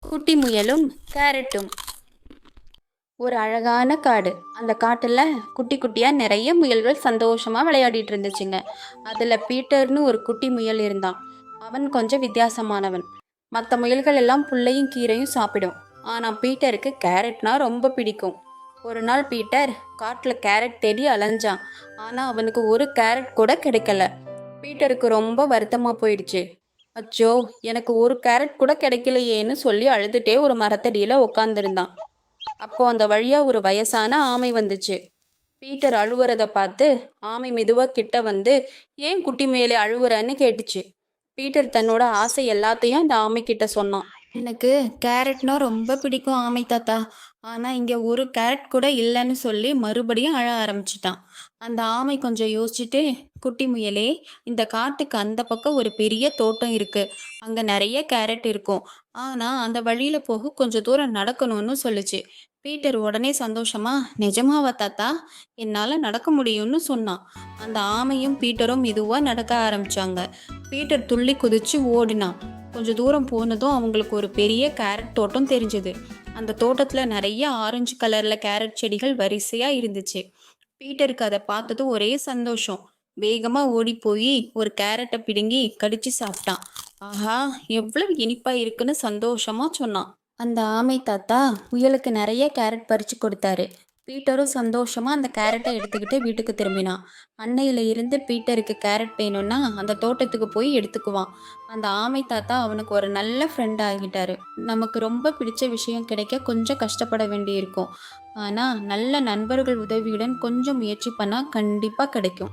குட்டி முயலும் கேரட்டும். ஒரு அழகான காடு. அந்த காட்டுல குட்டி குட்டியா நிறைய முயல்கள் சந்தோஷமா விளையாடிட்டு இருந்துச்சுங்க. அதுல பீட்டர்னு ஒரு குட்டி முயல் இருந்தான். அவன் கொஞ்சம் வித்தியாசமானவன். மற்ற முயல்கள் எல்லாம் புல்லையும் கீரையும் சாப்பிடும். ஆனா பீட்டருக்கு கேரட்னா ரொம்ப பிடிக்கும். ஒரு நாள் பீட்டர் காட்டுல கேரட் தேடி அலைஞ்சான். ஆனா அவனுக்கு ஒரு கேரட் கூட கிடைக்கல. பீட்டருக்கு ரொம்ப வருத்தமா போயிடுச்சு. அச்சோ, எனக்கு ஒரு கேரட் கூட கிடைக்கலையேன்னு சொல்லி அழுதுட்டே ஒரு மரத்தடியில உட்காந்துருந்தான். அப்போ அந்த வழியா ஒரு வயசான ஆமை வந்துச்சு. பீட்டர் அழுவுறத பார்த்து ஆமை மெதுவா கிட்ட வந்து, ஏன் குட்டி மேலே அழுவுறன்னு கேட்டுச்சு. பீட்டர் தன்னோட ஆசை எல்லாத்தையும் அந்த ஆமை கிட்ட சொன்னான். எனக்கு கேரட்னா ரொம்ப பிடிக்கும் ஆமை தாத்தா. ஆனா இங்க ஒரு கேரட் கூட இல்லைன்னு சொல்லி மறுபடியும் அழ ஆரம்பிச்சிட்டான். அந்த ஆமை கொஞ்சம் யோசிச்சுட்டு, குட்டி முயலே, இந்த காட்டுக்கு அந்த பக்கம் ஒரு பெரிய தோட்டம் இருக்கு. அங்க நிறைய கேரட் இருக்கும். ஆனா அந்த வழியில போக கொஞ்சம் தூரம் நடக்கணும்னு சொல்லுச்சு. பீட்டர் உடனே சந்தோஷமா, நிஜமாவா தாத்தா? என்னால நடக்க முடியும்னு சொன்னான். அந்த ஆமையும் பீட்டரும் மெதுவா நடக்க ஆரம்பிச்சாங்க. பீட்டர் துள்ளி குதிச்சு ஓடினான். கொஞ்ச தூரம் போனதும் அவங்களுக்கு ஒரு பெரிய கேரட் தோட்டம் தெரிஞ்சது. அந்த தோட்டத்துல நிறைய ஆரஞ்சு கலர்ல கேரட் செடிகள் வரிசையா இருந்துச்சு. பீட்டருக்கு அதை பார்த்ததும் ஒரே சந்தோஷம். வேகமா ஓடி போய் ஒரு கேரட்டை பிடுங்கி கடிச்சு சாப்பிட்டான். ஆஹா, எவ்வளவு இனிப்பா இருக்குன்னு சந்தோஷமா சொன்னான். அந்த ஆமை தாத்தா முயலுக்கு நிறைய கேரட் பறிச்சு கொடுத்தாரு. பீட்டரும் சந்தோஷமா அந்த கேரட்டை எடுத்துக்கிட்டு வீட்டுக்கு திரும்பினான். அன்னையில இருந்து பீட்டருக்கு கேரட் வேணும்னா அந்த தோட்டத்துக்கு போய் எடுத்துக்குவான். அந்த ஆமை தாத்தா அவனுக்கு ஒரு நல்ல ஃப்ரெண்ட் ஆகிட்டாரு. நமக்கு ரொம்ப பிடிச்ச விஷயம் கிடைக்க கொஞ்சம் கஷ்டப்பட வேண்டியிருக்கும். ஆனா நல்ல நண்பர்கள் உதவியுடன் கொஞ்சம் முயற்சி பண்ணா கண்டிப்பா கிடைக்கும்.